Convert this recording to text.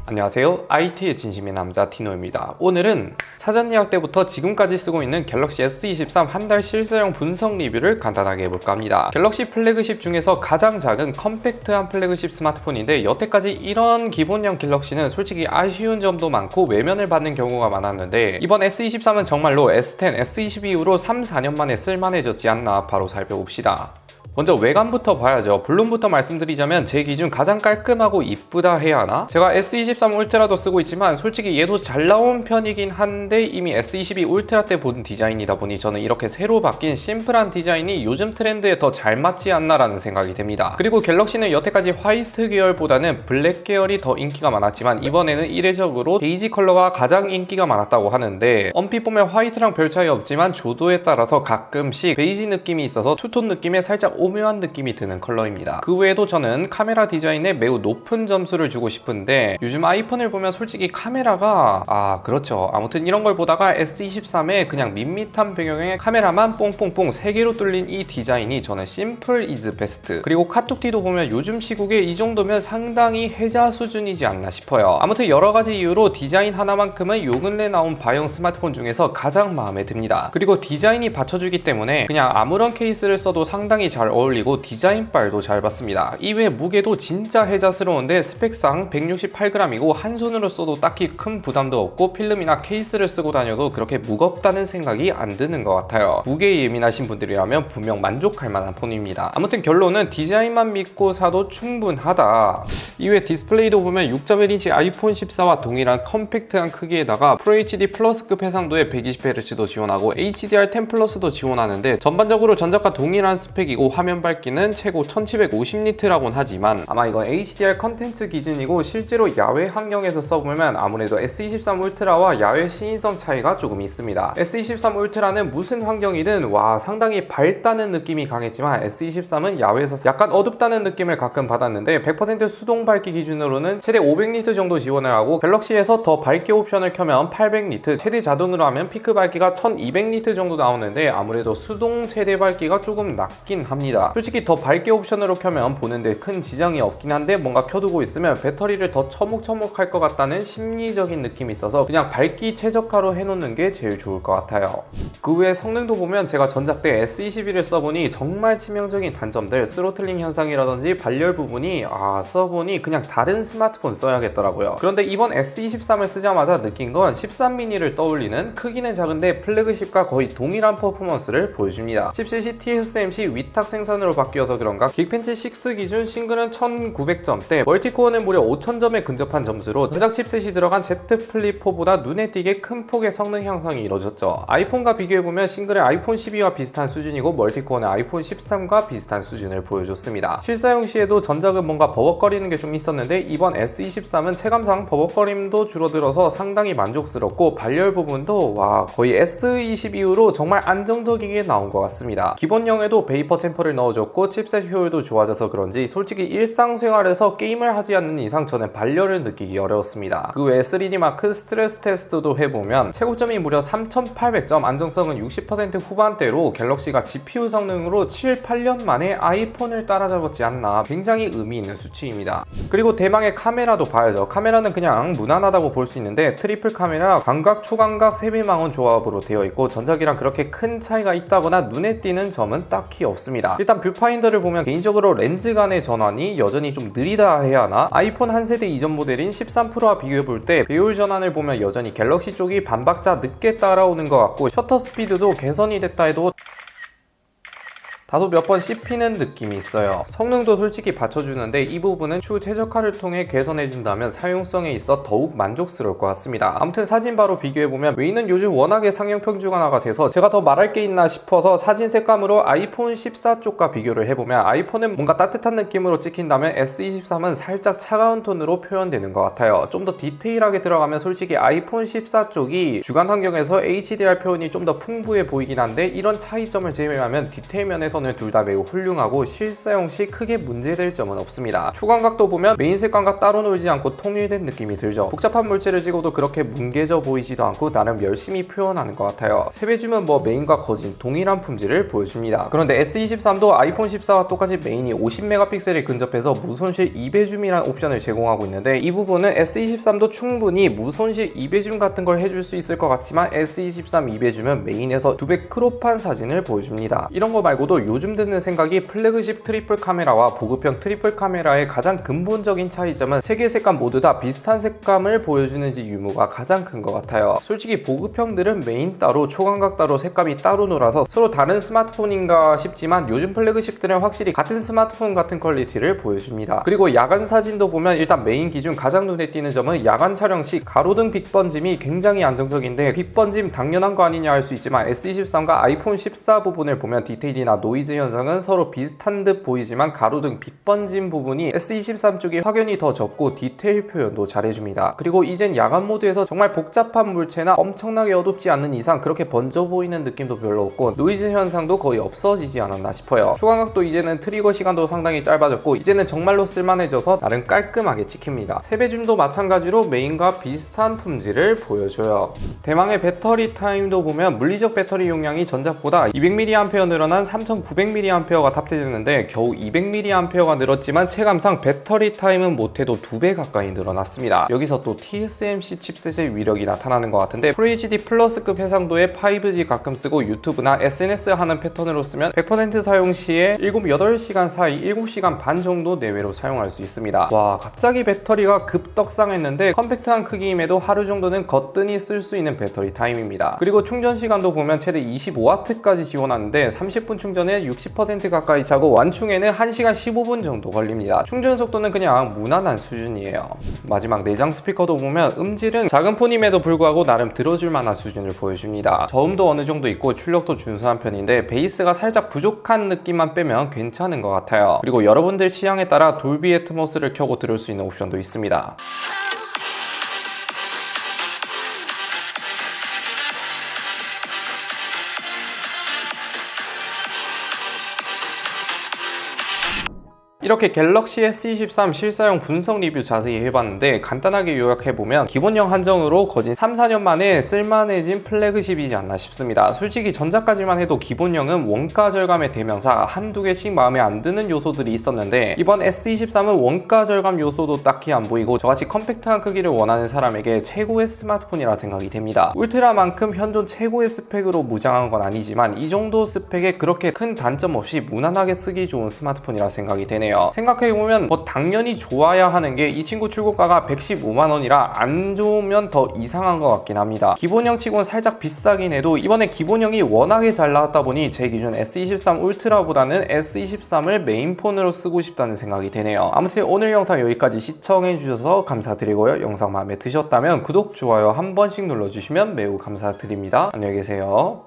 안녕하세요. IT의 진심의 남자 티노입니다. 오늘은 사전 예약 때부터 지금까지 쓰고 있는 갤럭시 S23 한 달 실사용 분석 리뷰를 간단하게 해볼까 합니다. 갤럭시 플래그십 중에서 가장 작은 컴팩트한 플래그십 스마트폰인데 여태까지 이런 기본형 갤럭시는 솔직히 아쉬운 점도 많고 외면을 받는 경우가 많았는데 이번 S23은 정말로 S10, S20 이후로 3, 4년 만에 쓸만해졌지 않나 바로 살펴봅시다. 먼저 외관부터 봐야죠. 본론부터 말씀드리자면 제 기준 가장 깔끔하고 이쁘다 해야 하나? 제가 S23 울트라도 쓰고 있지만 솔직히 얘도 잘 나온 편이긴 한데 이미 S22 울트라 때 본 디자인이다 보니 저는 이렇게 새로 바뀐 심플한 디자인이 요즘 트렌드에 더 잘 맞지 않나라는 생각이 듭니다. 그리고 갤럭시는 여태까지 화이트 계열보다는 블랙 계열이 더 인기가 많았지만 이번에는 이례적으로 베이지 컬러가 가장 인기가 많았다고 하는데 언핏 보면 화이트랑 별 차이 없지만 조도에 따라서 가끔씩 베이지 느낌이 있어서 투톤 느낌의 살짝 오묘한 느낌이 드는 컬러입니다. 그 외에도 저는 카메라 디자인에 매우 높은 점수를 주고 싶은데 요즘 아이폰을 보면 솔직히 카메라가 그렇죠. 아무튼 이런 걸 보다가 S23에 그냥 밋밋한 배경에 카메라만 뽕뽕뽕 3개로 뚫린 이 디자인이 저는 심플 이즈 베스트. 그리고 카톡티도 보면 요즘 시국에 이 정도면 상당히 혜자 수준이지 않나 싶어요. 아무튼 여러가지 이유로 디자인 하나만큼은 요 근래 나온 바이오 스마트폰 중에서 가장 마음에 듭니다. 그리고 디자인이 받쳐주기 때문에 그냥 아무런 케이스를 써도 상당히 잘 어울리고 디자인빨도 잘 받습니다. 이외 무게도 진짜 혜자스러운데 스펙상 168g이고 한 손으로 써도 딱히 큰 부담도 없고 필름이나 케이스를 쓰고 다녀도 그렇게 무겁다는 생각이 안 드는 것 같아요. 무게에 예민하신 분들이라면 분명 만족할 만한 폰입니다. 아무튼 결론은 디자인만 믿고 사도 충분하다. 이외 디스플레이도 보면 6.1인치 아이폰 14와 동일한 컴팩트한 크기에다가 FHD 플러스급 해상도에 120Hz도 지원하고 HDR10 플러스도 지원하는데 전반적으로 전작과 동일한 스펙이고 화면 밝기는 최고 1750니트라고는 하지만 아마 이건 HDR 컨텐츠 기준이고 실제로 야외 환경에서 써보면 아무래도 S23 울트라와 야외 시인성 차이가 조금 있습니다. S23 울트라는 무슨 환경이든 상당히 밝다는 느낌이 강했지만 S23은 야외에서 약간 어둡다는 느낌을 가끔 받았는데 100% 수동 밝기 기준으로는 최대 500니트 정도 지원을 하고 갤럭시에서 더 밝기 옵션을 켜면 800니트, 최대 자동으로 하면 피크 밝기가 1200니트 정도 나오는데 아무래도 수동 최대 밝기가 조금 낮긴 합니다. 솔직히 더 밝게 옵션으로 켜면 보는데 큰 지장이 없긴 한데 뭔가 켜두고 있으면 배터리를 더 처목처목할 것 같다는 심리적인 느낌이 있어서 그냥 밝기 최적화로 해놓는 게 제일 좋을 것 같아요. 그 외에 성능도 보면 제가 전작 때 S22를 써보니 정말 치명적인 단점들, 스로틀링 현상이라든지 발열 부분이 써보니 그냥 다른 스마트폰 써야겠더라고요. 그런데 이번 S23을 쓰자마자 느낀 건 13미니를 떠올리는 크기는 작은데 플래그십과 거의 동일한 퍼포먼스를 보여줍니다. 칩셋이 TSMC 위탁 생산으로 바뀌어서 그런가 긱펜치 6 기준 싱글은 1900점대, 멀티코어는 무려 5000점에 근접한 점수로 전작 칩셋이 들어간 Z 플립 4보다 눈에 띄게 큰 폭의 성능 향상이 이루어졌죠. 아이폰과 비교해보면 싱글은 아이폰 12와 비슷한 수준이고 멀티코어는 아이폰 13과 비슷한 수준을 보여줬습니다. 실사용 시에도 전작은 뭔가 버벅거리는 게 좀 있었는데 이번 S23은 체감상 버벅거림도 줄어들어서 상당히 만족스럽고 발열 부분도 거의 S20 이후로 정말 안정적이게 나온 것 같습니다. 기본형에도 베이퍼 템퍼를 넣어줬고 칩셋 효율도 좋아져서 그런지 솔직히 일상생활에서 게임을 하지 않는 이상 저는 발열을 느끼기 어려웠습니다. 그 외에 3D 마크 스트레스 테스트도 해보면 최고점이 무려 3800점, 안정성은 60% 후반대로 갤럭시가 GPU 성능으로 7, 8년 만에 아이폰을 따라잡았지 않나 굉장히 의미 있는 수치입니다. 그리고 대망의 카메라도 봐야죠. 카메라는 그냥 무난하다고 볼 수 있는데 트리플 카메라, 광각, 초광각, 세밀망원 조합으로 되어 있고 전작이랑 그렇게 큰 차이가 있다거나 눈에 띄는 점은 딱히 없습니다. 일단 뷰파인더를 보면 개인적으로 렌즈 간의 전환이 여전히 좀 느리다 해야 하나? 아이폰 한 세대 이전 모델인 13 프로와 비교해볼 때 배율 전환을 보면 여전히 갤럭시 쪽이 반박자 늦게 따라오는 것 같고 셔터 스피드도 개선이 됐다 해도 다소 몇 번 씹히는 느낌이 있어요. 성능도 솔직히 받쳐주는데 이 부분은 추후 최적화를 통해 개선해준다면 사용성에 있어 더욱 만족스러울 것 같습니다. 아무튼 사진 바로 비교해보면 웨이는 요즘 워낙에 상용 평준화가 돼서 제가 더 말할 게 있나 싶어서 사진 색감으로 아이폰 14 쪽과 비교를 해보면 아이폰은 뭔가 따뜻한 느낌으로 찍힌다면 S23은 살짝 차가운 톤으로 표현되는 것 같아요. 좀 더 디테일하게 들어가면 솔직히 아이폰 14 쪽이 주간 환경에서 HDR 표현이 좀 더 풍부해 보이긴 한데 이런 차이점을 제외하면 디테일 면에서 패턴을 둘 다 매우 훌륭하고 실사용 시 크게 문제될 점은 없습니다. 초광각도 보면 메인 색감과 따로 놀지 않고 통일된 느낌이 들죠. 복잡한 물체를 찍어도 그렇게 뭉개져 보이지도 않고 나름 열심히 표현하는 것 같아요. 세배줌은 뭐 메인과 거진 동일한 품질을 보여줍니다. 그런데 S23도 아이폰 14와 똑같이 메인이 50메가픽셀에 근접해서 무손실 2배줌이라는 옵션을 제공하고 있는데 이 부분은 S23도 충분히 무손실 2배줌 같은 걸 해줄 수 있을 것 같지만 S23 2배줌은 메인에서 2배 크롭한 사진을 보여줍니다. 이런 거 말고도 요즘 드는 생각이 플래그십 트리플 카메라와 보급형 트리플 카메라의 가장 근본적인 차이점은 세 개 색감 모두 다 비슷한 색감을 보여주는지 유무가 가장 큰 것 같아요. 솔직히 보급형들은 메인 따로 초광각 따로 색감이 따로 놀아서 서로 다른 스마트폰인가 싶지만 요즘 플래그십들은 확실히 같은 스마트폰 같은 퀄리티를 보여줍니다. 그리고 야간 사진도 보면 일단 메인 기준 가장 눈에 띄는 점은 야간 촬영 시 가로등 빛번짐이 굉장히 안정적인데 빛번짐 당연한 거 아니냐 할 수 있지만 S23과 아이폰 14 부분을 보면 디테일이나 노이즈 현상은 서로 비슷한 듯 보이지만 가로등 빛번짐 부분이 S23 쪽이 확연히 더 적고 디테일 표현도 잘해줍니다. 그리고 이젠 야간 모드에서 정말 복잡한 물체나 엄청나게 어둡지 않는 이상 그렇게 번져 보이는 느낌도 별로 없고 노이즈 현상도 거의 없어지지 않았나 싶어요. 초광각도 이제는 트리거 시간도 상당히 짧아졌고 이제는 정말로 쓸만해져서 나름 깔끔하게 찍힙니다. 세배줌도 마찬가지로 메인과 비슷한 품질을 보여줘요. 대망의 배터리 타임도 보면 물리적 배터리 용량이 전작보다 200mAh 늘어난 3900mAh가 탑재되는데 겨우 200mAh가 늘었지만 체감상 배터리 타임은 못해도 2배 가까이 늘어났습니다. 여기서 또 TSMC 칩셋의 위력이 나타나는 것 같은데 FHD 플러스급 해상도의 5G 가끔 쓰고 유튜브나 SNS 하는 패턴으로 쓰면 100% 사용 시에 7, 8시간 사이 7시간 반 정도 내외로 사용할 수 있습니다. 와, 갑자기 배터리가 급떡상했는데 컴팩트한 크기임에도 하루 정도는 거뜬히 쓸 수 있는 배터리 타임입니다. 그리고 충전 시간도 보면 최대 25W까지 지원하는데 30분 충전에 60% 가까이 차고 완충에는 1시간 15분 정도 걸립니다. 충전 속도는 그냥 무난한 수준이에요. 마지막 내장 스피커도 보면 음질은 작은 폰임에도 불구하고 나름 들어줄 만한 수준을 보여줍니다. 저음도 어느 정도 있고 출력도 준수한 편인데 베이스가 살짝 부족한 느낌만 빼면 괜찮은 것 같아요. 그리고 여러분들 취향에 따라 돌비 애트모스를 켜고 들을 수 있는 옵션도 있습니다. 이렇게 갤럭시 S23 실사용 분석 리뷰 자세히 해봤는데 간단하게 요약해보면 기본형 한정으로 거진 3-4년 만에 쓸만해진 플래그십이지 않나 싶습니다. 솔직히 전작까지만 해도 기본형은 원가 절감의 대명사 한두 개씩 마음에 안 드는 요소들이 있었는데 이번 S23은 원가 절감 요소도 딱히 안 보이고 저같이 컴팩트한 크기를 원하는 사람에게 최고의 스마트폰이라 생각이 됩니다. 울트라만큼 현존 최고의 스펙으로 무장한 건 아니지만 이 정도 스펙에 그렇게 큰 단점 없이 무난하게 쓰기 좋은 스마트폰이라 생각이 되네요. 생각해보면 뭐 당연히 좋아야 하는 게 이 친구 출고가가 115만원이라 안 좋으면 더 이상한 것 같긴 합니다. 기본형 치고는 살짝 비싸긴 해도 이번에 기본형이 워낙에 잘 나왔다 보니 제 기준 S23 울트라보다는 S23을 메인폰으로 쓰고 싶다는 생각이 되네요. 아무튼 오늘 영상 여기까지 시청해주셔서 감사드리고요. 영상 마음에 드셨다면 구독, 좋아요 한 번씩 눌러주시면 매우 감사드립니다. 안녕히 계세요.